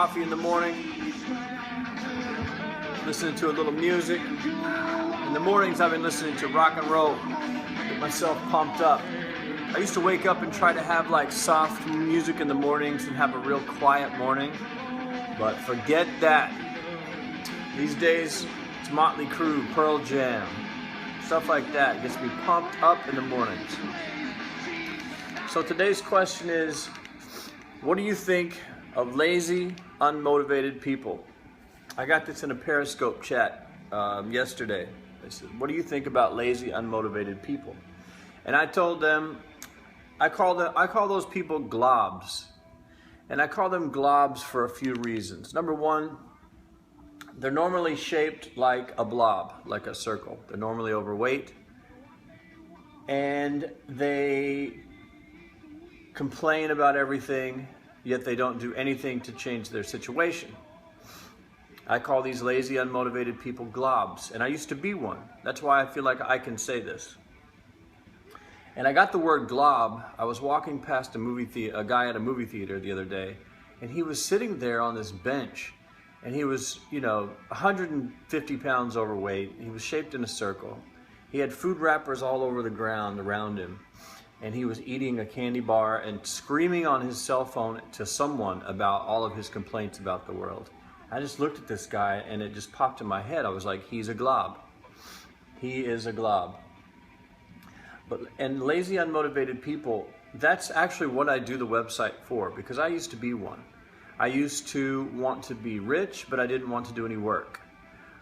coffee in the morning, listening to a little music. In the mornings, I've been listening to rock and roll, get myself pumped up. I used to wake up and try to have like soft music in the mornings and have a real quiet morning, but forget that. These days, it's Motley Crue, Pearl Jam, stuff like that gets me pumped up in the mornings. So today's question is, what do you think of lazy, unmotivated people? I got this in a Periscope chat yesterday. They said, what do you think about lazy, unmotivated people? And I told them, I call those people globs. And I call them globs for a few reasons. Number one, they're normally shaped like a blob, like a circle. They're normally overweight. And they complain about everything, yet they don't do anything to change their situation. I call these lazy, unmotivated people globs, and I used to be one. That's why I feel like I can say this. And I got the word glob. I was walking past a guy at a movie theater the other day, and he was sitting there on this bench, and he was, 150 pounds overweight. He was shaped in a circle. He had food wrappers all over the ground around him, and he was eating a candy bar and screaming on his cell phone to someone about all of his complaints about the world. I just looked at this guy and it just popped in my head. I was like, he's a glob. He is a glob. And lazy, unmotivated people, that's actually what I do the website for, because I used to be one. I used to want to be rich, but I didn't want to do any work.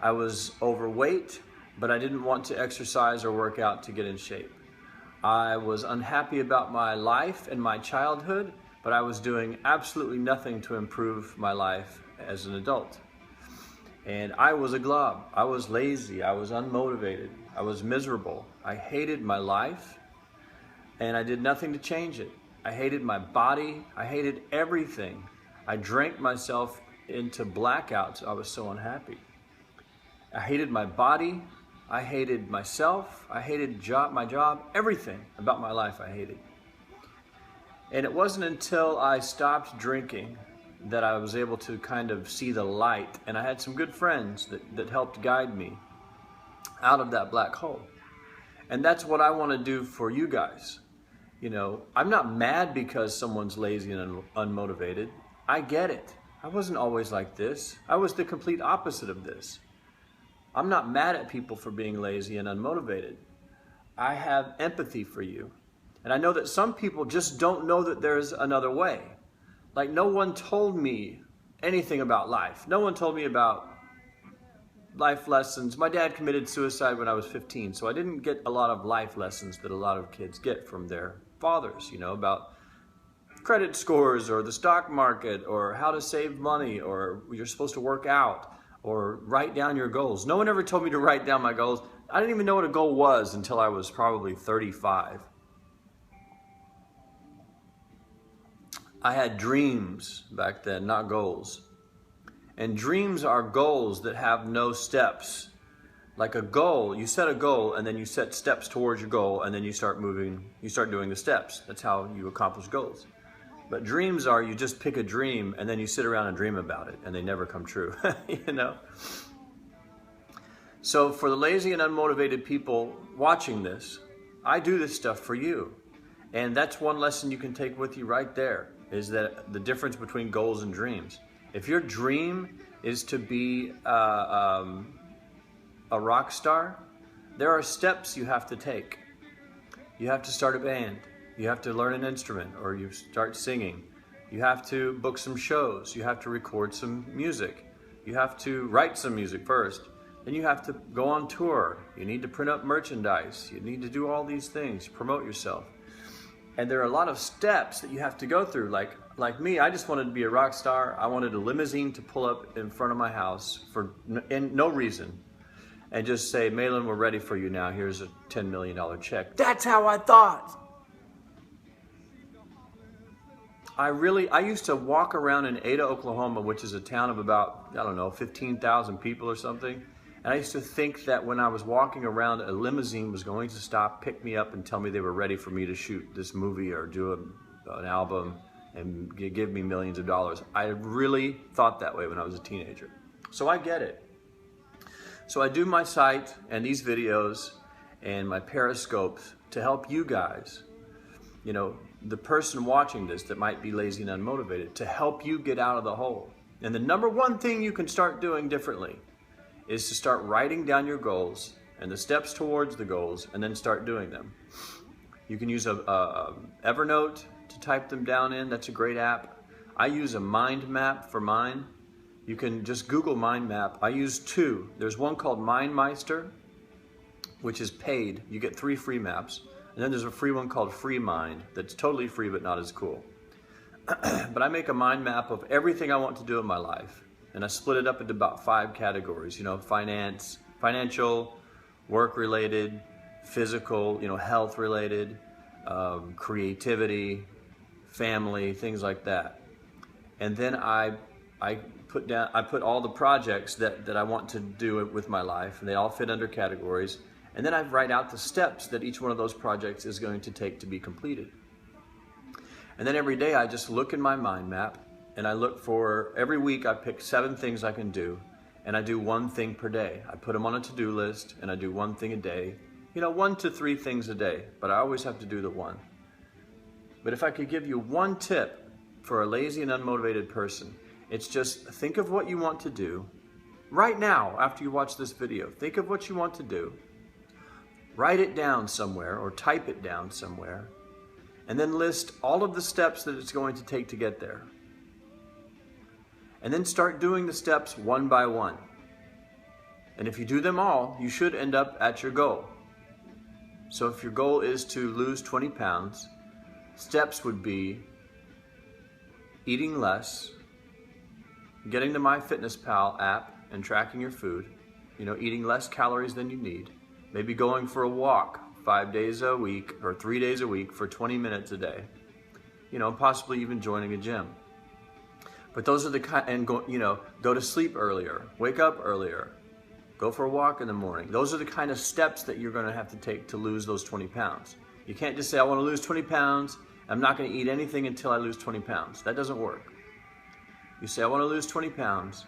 I was overweight, but I didn't want to exercise or work out to get in shape. I was unhappy about my life and my childhood, but I was doing absolutely nothing to improve my life as an adult. And I was a glob. I was lazy. I was unmotivated. I was miserable. I hated my life, and I did nothing to change it. I hated my body. I hated everything. I drank myself into blackouts. I was so unhappy. I hated my body. I hated myself. I hated my job. Everything about my life I hated. And it wasn't until I stopped drinking that I was able to kind of see the light. And I had some good friends that helped guide me out of that black hole. And that's what I want to do for you guys. I'm not mad because someone's lazy and unmotivated. I get it. I wasn't always like this. I was the complete opposite of this. I'm not mad at people for being lazy and unmotivated. I have empathy for you. And I know that some people just don't know that there's another way. Like, no one told me anything about life. No one told me about life lessons. My dad committed suicide when I was 15, so I didn't get a lot of life lessons that a lot of kids get from their fathers, about credit scores or the stock market or how to save money or you're supposed to work out or write down your goals. No one ever told me to write down my goals. I didn't even know what a goal was until I was probably 35. I had dreams back then, not goals. And dreams are goals that have no steps. Like a goal, you set a goal and then you set steps towards your goal and then you start moving, you start doing the steps. That's how you accomplish goals. But dreams are, you just pick a dream and then you sit around and dream about it and they never come true, So for the lazy and unmotivated people watching this, I do this stuff for you. And that's one lesson you can take with you right there, is that the difference between goals and dreams. If your dream is to be a rock star, there are steps you have to take. You have to start a band. You have to learn an instrument, or you start singing. You have to book some shows. You have to record some music. You have to write some music first. Then you have to go on tour. You need to print up merchandise. You need to do all these things, promote yourself. And there are a lot of steps that you have to go through. Like me, I just wanted to be a rock star. I wanted a limousine to pull up in front of my house for no reason and just say, Malan, we're ready for you now. Here's a $10 million check. That's how I thought. I used to walk around in Ada, Oklahoma, which is a town of about, 15,000 people or something. And I used to think that when I was walking around, a limousine was going to stop, pick me up, and tell me they were ready for me to shoot this movie or do an album. and give me millions of dollars. I really thought that way when I was a teenager. So I get it. So I do my site and these videos and my Periscopes to help you guys, you know, the person watching this that might be lazy and unmotivated, to help you get out of the hole. And the number one thing you can start doing differently is to start writing down your goals and the steps towards the goals, and then start doing them. You can use a Evernote to type them down in. That's a great app. I use a mind map for mine. You can just Google mind map. I use two. There's one called MindMeister, which is paid. You get 3 free maps. And then there's a free one called Free Mind that's totally free but not as cool. But I make a mind map of everything I want to do in my life. And I split it up into about 5 categories, you know, finance, financial, work-related, physical, you know, health-related, creativity, family, things like that. And then I put all the projects that I want to do with my life, and they all fit under categories. And then I write out the steps that each one of those projects is going to take to be completed. And then every day I just look in my mind map, and I look for, every week I pick 7 things I can do, and I do 1 thing per day. I put them on a to-do list, and I do 1 thing a day. You know, 1 to 3 things a day, but I always have to do the 1. But if I could give you 1 tip for a lazy and unmotivated person, it's just think of what you want to do right now after you watch this video. Think of what you want to do. Write it down somewhere or type it down somewhere, and then list all of the steps that it's going to take to get there. And then start doing the steps one by one. And if you do them all, you should end up at your goal. So if your goal is to lose 20 pounds, steps would be eating less, getting the MyFitnessPal app and tracking your food, you know, eating less calories than you need, maybe going for a walk 5 days a week or 3 days a week for 20 minutes a day, you know, possibly even joining a gym. But those are the kind, and go to sleep earlier, wake up earlier, go for a walk in the morning. Those are the kind of steps that you're going to have to take to lose those 20 pounds. You can't just say, I want to lose 20 pounds. I'm not going to eat anything until I lose 20 pounds. That doesn't work. You say, I want to lose 20 pounds.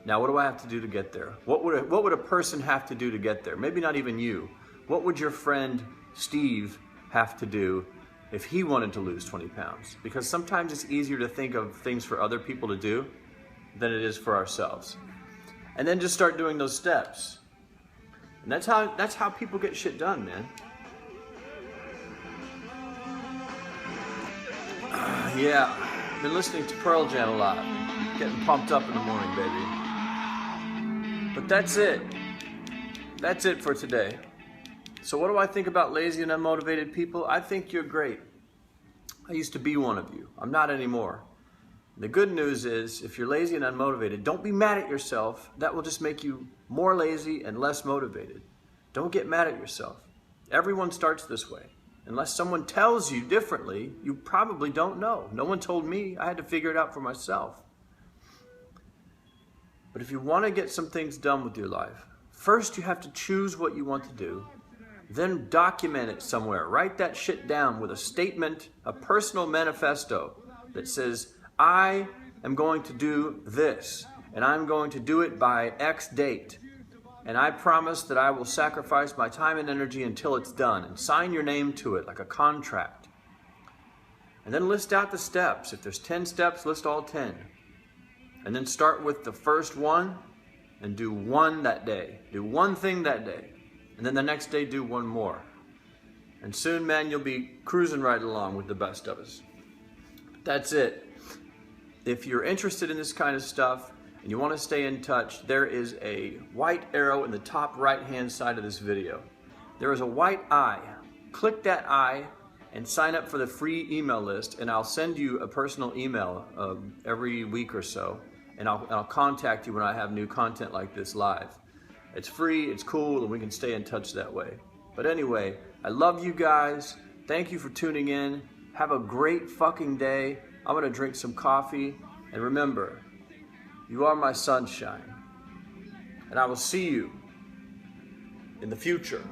Now, what do I have to do to get there? What would a person have to do to get there? Maybe not even you. What would your friend Steve have to do if he wanted to lose 20 pounds? Because sometimes it's easier to think of things for other people to do than it is for ourselves. And then just start doing those steps. And that's how people get shit done, man. Yeah, been listening to Pearl Jam a lot. Getting pumped up in the morning, baby. But that's it. That's it for today. So what do I think about lazy and unmotivated people? I think you're great. I used to be one of you. I'm not anymore. The good news is, if you're lazy and unmotivated, don't be mad at yourself. That will just make you more lazy and less motivated. Don't get mad at yourself. Everyone starts this way. Unless someone tells you differently, you probably don't know. No one told me. I had to figure it out for myself. But if you want to get some things done with your life, first you have to choose what you want to do. Then document it somewhere. Write that shit down with a statement, a personal manifesto that says, I am going to do this, and I'm going to do it by X date. And I promise that I will sacrifice my time and energy until it's done. And sign your name to it like a contract. And then list out the steps. If there's 10 steps, list all 10. And then start with the first one and do 1 that day. Do 1 thing that day. And then the next day, do 1 more. And soon, man, you'll be cruising right along with the best of us. That's it. If you're interested in this kind of stuff and you want to stay in touch, there is a white arrow in the top right-hand side of this video. There is a white eye. Click that eye and sign up for the free email list, and I'll send you a personal email every week or so, and I'll contact you when I have new content like this live. It's free, it's cool, and we can stay in touch that way. But anyway, I love you guys. Thank you for tuning in. Have a great fucking day. I'm gonna drink some coffee. And remember, you are my sunshine. And I will see you in the future.